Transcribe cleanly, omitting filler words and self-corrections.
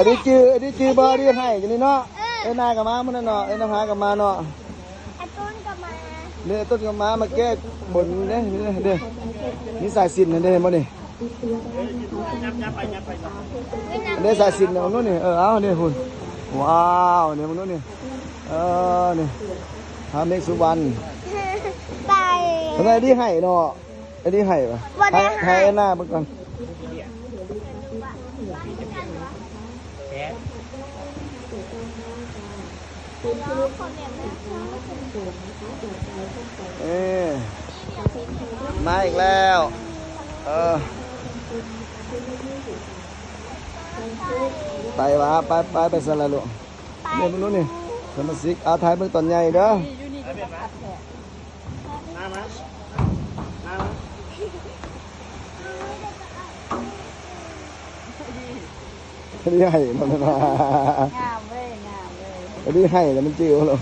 อันนี้จื้อบอดี้ให้จังนี่เนาะไอ้นายกับม้ามันเนาะไอ้น้ำหากับม้าเนาะไอ้ต้นกับมา เนี่ยต้นกับม้ามาแก้บนเนี่ยนี่นี่สายสิญจน์เนี่ยเห็นบ่นี่เนี่ยสายสิญจน์เนี่ยมันนู้นนี่เอาเนี่ยคุณว้าวเนี่ยมันนู้นนี่นี่พระเมฆสุวรรณ ไป ทำไมดีให้เนาะไอ้ดีให้ปะให้หน้ามันก่อนมาอีกแล้วไปวะไปสละลูกเนี่ยมันนู้นนี่สมาชิกเอาถ่ายมือตอนใหญ่เด้ออันนี้ให้มันนะอันนี้ให้แล้วมันจิ้วเลย